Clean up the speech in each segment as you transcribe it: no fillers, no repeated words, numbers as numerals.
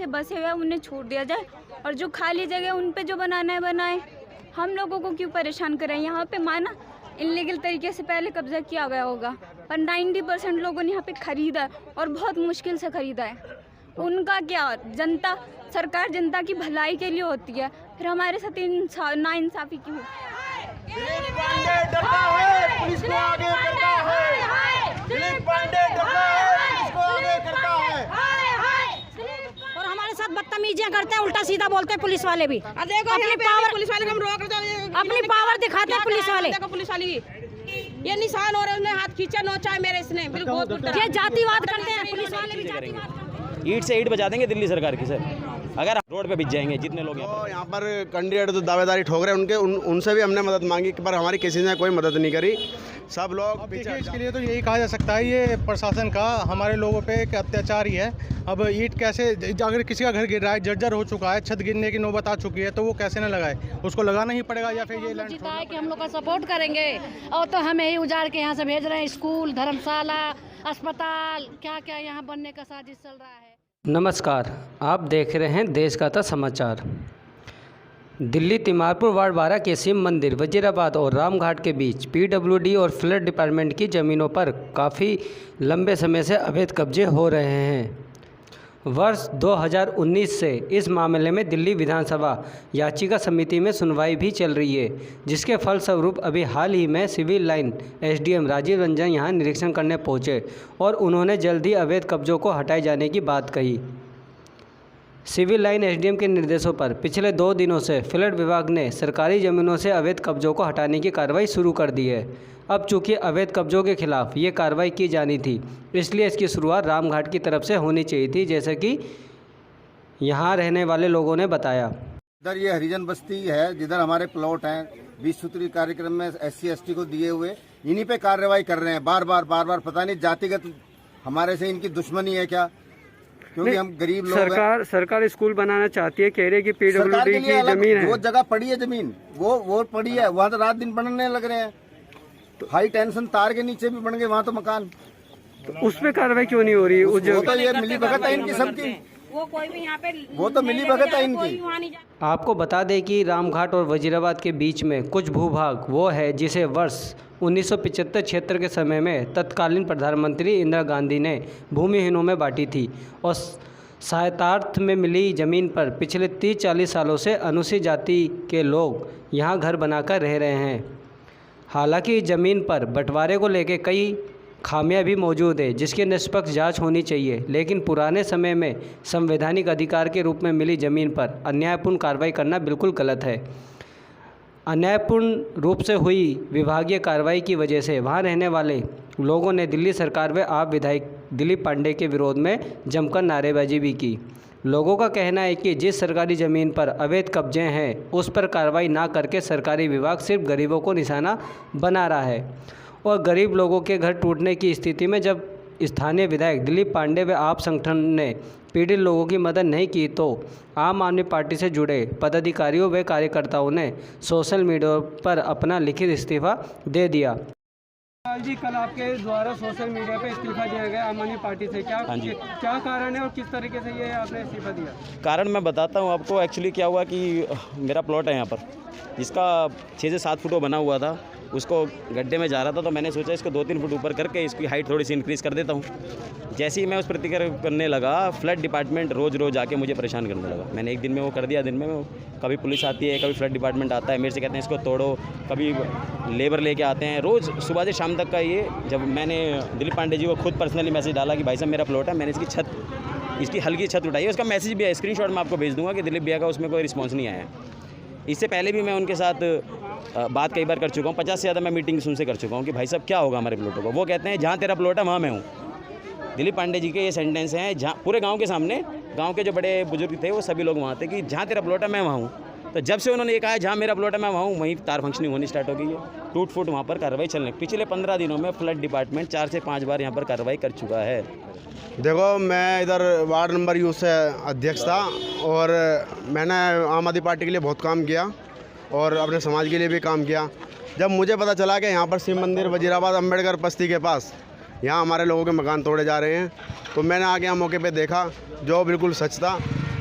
बसे हुए हैं उन्हें छोड़ दिया जाए, और जो खाली जगह उन पे जो बनाना है बनाए। हम लोगों को क्यों परेशान करें? यहाँ पे माना इलीगल तरीके से पहले कब्जा किया गया होगा, पर 90% लोगों ने यहाँ पे खरीदा है और बहुत मुश्किल से खरीदा है। उनका क्या, जनता, सरकार जनता की भलाई के लिए होती है, फिर हमारे साथ नाइंसाफ़ी क्यों? दिलीप पांडे डरता है, पुलिस को आगे करता है। दिलीप पांडे डरता है, पुलिस को आगे करता है। और हमारे साथ बदतमीजियां करते हैं, उल्टा सीधा बोलते हैं पुलिस वाले भी। देखो अपनी पावर, पुलिस वाले को हम रोक रहे हैं, अपनी पावर दिखाते हैं पुलिस वाले। देखो पुलिस वाली ये निशान हो रहा है, उसने हाथ खींचा, नोचा है मेरे, इसने बिल्कुल बहुत ये जातिवाद करते हैं, पुलिस वाले भी जातिवाद करते हैं। ईंट से ईंट बजा देंगे दिल्ली सरकार की सर, अगर रोड पे बिछ जाएंगे जितने लोग यहाँ पर कैंडिडेट तो दावेदारी ठोक रहे हैं, उनसे भी हमने मदद मांगी, पर हमारी किसी ने कोई मदद नहीं करी। सब लोग इसके लिए तो यही कहा जा सकता है, ये प्रशासन का हमारे लोगों पे एक अत्याचार ही है। अब ईंट कैसे, अगर किसी का घर गिर रहा है, जर्जर हो चुका है, छत गिरने की नौबत आ चुकी है, तो वो कैसे न लगाए? उसको लगाना ही पड़ेगा, या फिर ये लैंड जीता है कि हम लोग का सपोर्ट करेंगे, और तो हमें ही उजाड़ के यहाँ से भेज रहे हैं। स्कूल, धर्मशाला, अस्पताल, क्या क्या यहाँ बनने का साजिश चल रहा है। नमस्कार, आप देख रहे हैं देश का था समाचार। दिल्ली तिमारपुर वार्ड 12 के शिव मंदिर, वजीराबाद और रामघाट के बीच पीडब्ल्यूडी और फ्लड डिपार्टमेंट की ज़मीनों पर काफ़ी लंबे समय से अवैध कब्जे हो रहे हैं। वर्ष 2019 से इस मामले में दिल्ली विधानसभा याचिका समिति में सुनवाई भी चल रही है, जिसके फलस्वरूप अभी हाल ही में civil line SDM Rajiv Ranjan यहां निरीक्षण करने पहुंचे और उन्होंने जल्द ही अवैध कब्जों को हटाए जाने की बात कही। सिविल लाइन एसडीएम के निर्देशों पर पिछले 2 दिनों से फ्लड विभाग ने सरकारी ज़मीनों से अवैध कब्जों को हटाने की कार्रवाई शुरू कर दी है। अब चूंकि अवैध कब्जों के खिलाफ ये कार्रवाई की जानी थी, इसलिए इसकी शुरुआत रामघाट की तरफ से होनी चाहिए थी, जैसे कि यहाँ रहने वाले लोगों ने बताया। इधर ये हरिजन बस्ती है, जिधर हमारे प्लॉट हैं 20 सूत्री कार्यक्रम में SC ST को दिए हुए, इन्हीं पे कार्रवाई कर रहे हैं बार बार। पता नहीं जातिगत हमारे से इनकी दुश्मनी है क्या, क्योंकि हम गरीब लोग हैं। सरकार स्कूल बनाना चाहती है, कह रहे कि पीडब्ल्यूडी की जमीन है, वो जगह पड़ी है जमीन, वो पड़ी है, वहाँ तो रात दिन बनने लग रहे हैं। तो हाई टेंशन तार के नीचे भी बन गए वहाँ तो मकान, तो उस पे कार्रवाई क्यों नहीं हो रही? वो तो ये मिली भगत है इनकी सबकी, वो कोई भी यहाँ पे, वो तो मिली भगत है इनकी। आपको बता दें कि रामघाट और वजीराबाद के बीच में कुछ भूभाग वो है जिसे वर्ष 1975 क्षेत्र के समय में तत्कालीन प्रधानमंत्री इंदिरा गांधी ने भूमिहीनों में बांटी थी, और सहायतार्थ में मिली ज़मीन पर पिछले 30-40 सालों से अनुसूचित जाति के लोग यहाँ घर बनाकर रह रहे हैं। हालांकि ज़मीन पर बंटवारे को लेकर कई खामियां भी मौजूद है, जिसकी निष्पक्ष जांच होनी चाहिए, लेकिन पुराने समय में संवैधानिक अधिकार के रूप में मिली ज़मीन पर अन्यायपूर्ण कार्रवाई करना बिल्कुल गलत है। अन्यायपूर्ण रूप से हुई विभागीय कार्रवाई की वजह से वहां रहने वाले लोगों ने दिल्ली सरकार व आप विधायक दिलीप पांडे के विरोध में जमकर नारेबाजी भी की। लोगों का कहना है कि जिस सरकारी ज़मीन पर अवैध कब्जे हैं उस पर कार्रवाई ना करके सरकारी विभाग सिर्फ गरीबों को निशाना बना रहा है, और गरीब लोगों के घर टूटने की स्थिति में जब स्थानीय विधायक दिलीप पांडे व आप संगठन ने पीड़ित लोगों की मदद नहीं की, तो आम आदमी पार्टी से जुड़े पदाधिकारियों व कार्यकर्ताओं ने सोशल मीडिया पर अपना लिखित इस्तीफा दे दिया। जी, कल आपके द्वारा सोशल मीडिया पे इस्तीफा दिया गया आम आदमी पार्टी से, क्या कारण है और किस तरीके से ये आपने इस्तीफा दिया? कारण मैं बताता हूँ आपको। एक्चुअली क्या हुआ कि मेरा प्लॉट है यहाँ पर, जिसका 6 से 7 फुट वो बना हुआ था, उसको गड्ढे में जा रहा था, तो मैंने सोचा इसको 2-3 फुट ऊपर करके इसकी हाइट थोड़ी सी इंक्रीज़ कर देता हूँ। जैसे ही मैं उस प्रतिक्रिया करने लगा, फ्लड डिपार्टमेंट रोज़ आके मुझे परेशान करने लगा। मैंने एक दिन में वो कर दिया। दिन में वो कभी पुलिस आती है, कभी फ्लड डिपार्टमेंट आता है, मेरे से कहते हैं इसको तोड़ो, कभी लेबर लेके आते हैं, रोज़ सुबह से शाम तक का ये। जब मैंने दिलीप पांडे जी को खुद पर्सनली मैसेज डाला कि भाई साहब मेरा प्लॉट है, मैंने इसकी हल्की छत उठाई है, उसका मैसेज भी है, स्क्रीनशॉट मैं आपको भेज दूँगा कि दिलीप भैया का उसमें कोई रिस्पॉन्स नहीं आया। इससे पहले भी मैं उनके साथ बात कई बार कर चुका हूँ, 50 से ज़्यादा मैं मीटिंग उनसे कर चुका हूँ कि भाई साहब क्या होगा हमारे प्लॉटों को। वो कहते हैं जहाँ तेरा प्लॉट है वहाँ मैं हूँ। दिलीप पांडे जी के ये सेंटेंस हैं, जहाँ पूरे गांव के सामने, गांव के जो बड़े बुजुर्ग थे वो सभी लोग वहाँ थे कि जहाँ तेरा प्लॉट है मैं वहाँ हूँ। तो जब से उन्होंने ये कहा जहाँ मेरा प्लॉट है मैं वहाँ हूँ, वहीं तार फंक्शनिंग होनी स्टार्ट हो गई है। टूट फूट वहाँ पर कार्रवाई चलने। पिछले 15 दिनों में फ्लड डिपार्टमेंट 4 से 5 बार यहाँ पर कार्रवाई कर चुका है। देखो, मैं इधर वार्ड नंबर यू से अध्यक्ष था, और मैंने आम आदमी पार्टी के लिए बहुत काम किया और अपने समाज के लिए भी काम किया। जब मुझे पता चला कि यहाँ पर शिव मंदिर वजीराबाद अम्बेडकर बस्ती के पास यहाँ हमारे लोगों के मकान तोड़े जा रहे हैं, तो मैंने आगे यहाँ मौके पे देखा, जो बिल्कुल सच था।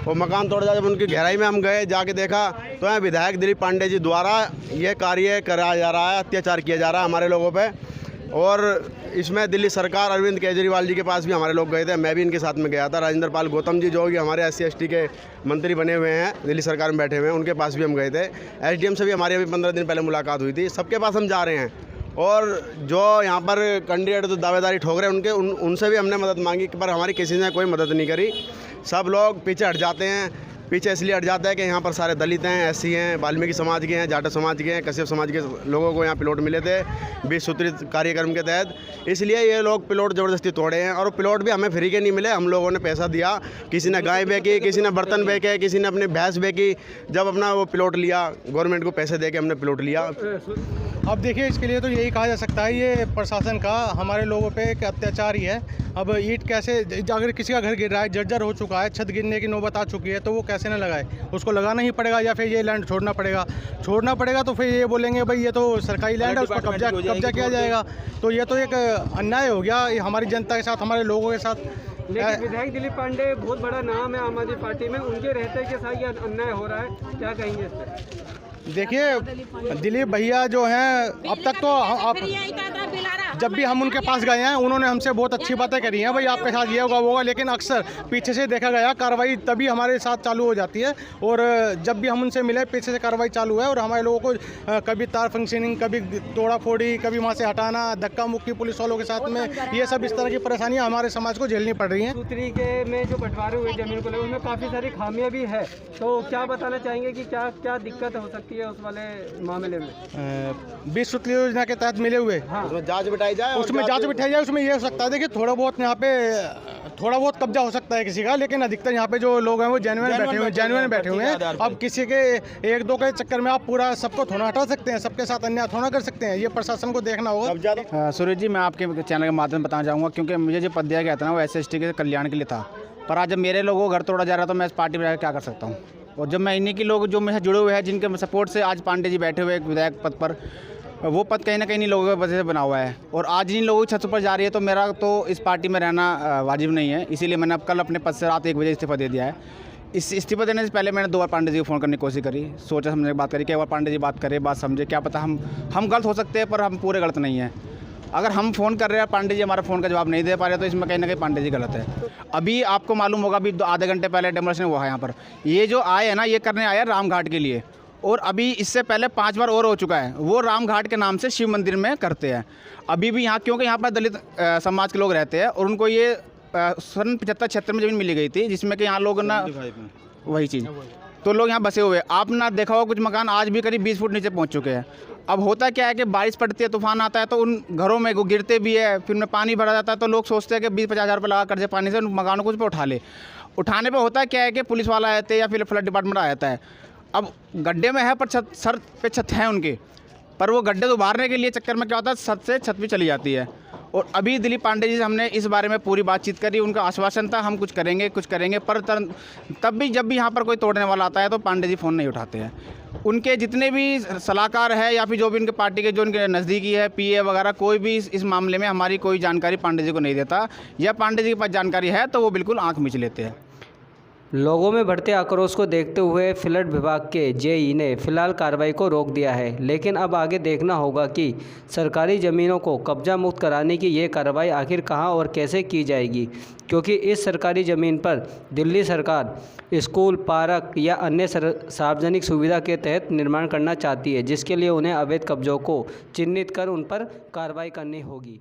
वो मकान तोड़ जाए। जब उनकी गहराई में हम गए, जाके देखा तो यहाँ विधायक दिलीप पांडे जी द्वारा ये कार्य कराया जा रहा है, अत्याचार किया जा रहा है हमारे लोगों पे। और इसमें दिल्ली सरकार अरविंद केजरीवाल जी के पास भी हमारे लोग गए थे, मैं भी इनके साथ में गया था। राजेंद्र पाल गौतम जी जो कि हमारे SC/ST के मंत्री बने हुए हैं, दिल्ली सरकार में बैठे हुए हैं, उनके पास भी हम गए थे। SDM से भी हमारी अभी 15 दिन पहले मुलाकात हुई थी। सबके पास हम जा रहे हैं और जो यहाँ पर कैंडिडेट जो दावेदारी ठोक रहे हैं उनसे भी हमने मदद मांगी, पर हमारी किसी ने कोई मदद नहीं करी। सब लोग पीछे हट जाते हैं। पीछे इसलिए हट जाता है कि यहाँ पर सारे दलित हैं, SC हैं, वाल्मीकि समाज के हैं, जाटव समाज के हैं, कश्यप समाज के लोगों को यहाँ प्लॉट मिले थे 20 सूत्री कार्यक्रम के तहत। इसलिए ये लोग प्लॉट ज़बरदस्ती तोड़े हैं और प्लॉट भी हमें फ्री के नहीं मिले। हम लोगों ने पैसा दिया, किसी ने गाय बेची, किसी ने बर्तन बेचे, किसी ने अपनी भैंस बेची। जब अपना वो प्लॉट लिया, गवर्नमेंट को पैसे दे के हमने प्लॉट लिया। अब देखिए, इसके लिए तो यही कहा जा सकता है ये प्रशासन का हमारे लोगों पे एक अत्याचार ही है। अब ईंट कैसे, अगर किसी का घर गिर रहा है, जर्जर हो चुका है, छत गिरने की नौबत आ चुकी है, तो वो कैसे न लगाए? उसको लगाना ही पड़ेगा या फिर ये लैंड छोड़ना पड़ेगा। तो फिर ये बोलेंगे भाई ये तो सरकारी लैंड है, उसका कब्जा किया जाएगा। तो ये तो एक अन्याय हो गया हमारी जनता के साथ, हमारे लोगों के साथ। लेकिन विधायक दिलीप पांडे बहुत बड़ा नाम है आम आदमी पार्टी में, उनके रहते के साथ ये अन्याय हो रहा है, क्या कहेंगे इस पर? देखिए, दिलीप भैया जो हैं, अब तक तो जब भी हम उनके पास गए हैं उन्होंने हमसे बहुत अच्छी बातें करी हैं, भाई आपके साथ ये होगा वो होगा, लेकिन अक्सर पीछे से देखा गया कार्रवाई तभी हमारे साथ चालू हो जाती है। और जब भी हम उनसे मिले पीछे से कार्रवाई चालू है और हमारे लोगों को कभी तार फंक्शनिंग, कभी तोड़ा फोड़ी, कभी वहाँ से हटाना, धक्का मुक्की पुलिस वालों के साथ में, ये सब इस तरह की परेशानियाँ हमारे समाज को झेलनी पड़ रही हैं। सूत्री के में जो बंटवारे हुए जमीन को लेकर उनमें काफ़ी सारी खामियाँ भी है, तो क्या बताना चाहेंगे कि क्या क्या दिक्कत हो सकती है उस वाले मामले में? 20 सूत्री योजना के तहत मिले हुए, उसमें जांच बिठाई जाए, उसमें उसमें ये हो सकता है। देखिए, थोड़ा बहुत यहाँ पे थोड़ा बहुत कब्जा हो सकता है किसी का, लेकिन अधिकतर यहाँ पे जो लोग हैं वो जेन्युइन बैठे हुए हैं। अब किसी के 1-2 के चक्कर में आप पूरा सबको थोड़ा हटा सकते हैं, सबके साथ अन्याय थोड़ा कर सकते हैं, ये प्रशासन को देखना होगा। सूरज जी, मैं आपके चैनल के माध्यम से बताना चाहूँगा, क्योंकि मुझे जो पद दिया गया था ना वो SC/ST के कल्याण के लिए था, पर आज जब मेरे लोगों को घर तोड़ा जा रहा तो मैं इस पार्टी में क्या कर सकता हूँ? और जब मैं इन्हीं के लोग जो मेरे जुड़े हुए हैं, जिनके सपोर्ट से आज पांडे जी बैठे हुए एक विधायक पद पर, वो पद कहीं ना कहीं इन लोगों की वजह से बना हुआ है और आज इन लोगों की छत पर जा रही है, तो मेरा तो इस पार्टी में रहना वाजिब नहीं है। इसीलिए मैंने अब कल अपने पद से रात 1 बजे इस्तीफा दे दिया है। इस इस्तीफा देने से पहले मैंने 2 बार पांडे जी को फ़ोन करने की कोशिश करी, सोचा समझने की बात करी कि एक बार पांडे जी बात करें, बात समझे, क्या पता हम गलत हो सकते हैं, पर हम पूरे गलत नहीं हैं। अगर हम फ़ोन कर रहे हैं, पांडे जी हमारा फ़ोन का जवाब नहीं दे पा रहे, तो इसमें कहीं ना कहीं पांडे जी गलत है। अभी आपको मालूम होगा, अभी आधे घंटे पहले डेमोलेशन हुआ है यहाँ पर। ये जो आए हैं ना, ये करने आया रामघाट के लिए, और अभी इससे पहले 5 बार और हो चुका है। वो रामघाट के नाम से शिव मंदिर में करते हैं अभी भी यहाँ, क्योंकि यहाँ पर दलित समाज के लोग रहते हैं और उनको ये सन 75-76 में ज़मीन मिली गई थी, जिसमें कि यहाँ लोग ना वही चीज़, तो लोग यहाँ बसे हुए। आप ना देखा होगा कुछ मकान आज भी करीब 20 फुट नीचे पहुँच चुके हैं। अब होता क्या है कि बारिश पड़ती है, तूफान आता है, तो उन घरों में गिरते भी है, फिर उनमें पानी भरा जाता है, तो लोग सोचते हैं कि 20-50 हज़ार रुपये लगा कर्जे पानी से उन मकानों को उस पर उठा ले। उठाने पे होता क्या है कि पुलिस वाला आते हैं या फिर फ्लड डिपार्टमेंट आ जाता है। अब गड्ढे में है पर सर पे छत है उनके, पर वो गड्ढे उभारने के लिए चक्कर में क्या होता है, छत भी चली जाती है। और अभी दिलीप पांडे जी से हमने इस बारे में पूरी बातचीत करी, उनका आश्वासन था हम कुछ करेंगे, पर तब भी जब भी यहाँ पर कोई तोड़ने वाला आता है तो पांडे जी फ़ोन नहीं उठाते हैं। उनके जितने भी सलाहकार है या फिर जो भी उनके पार्टी के जो उनके नज़दीकी है, PA वगैरह, कोई भी इस मामले में हमारी कोई जानकारी पांडे जी को नहीं देता, या पांडे जी के पास जानकारी है तो वो बिल्कुल आँख मीच लेते हैं। लोगों में बढ़ते आक्रोश को देखते हुए फ्लड विभाग के JE ने फिलहाल कार्रवाई को रोक दिया है, लेकिन अब आगे देखना होगा कि सरकारी ज़मीनों को कब्जा मुक्त कराने की ये कार्रवाई आखिर कहां और कैसे की जाएगी, क्योंकि इस सरकारी ज़मीन पर दिल्ली सरकार स्कूल, पार्क या अन्य सार्वजनिक सुविधा के तहत निर्माण करना चाहती है, जिसके लिए उन्हें अवैध कब्जों को चिन्हित कर उन पर कार्रवाई करनी होगी।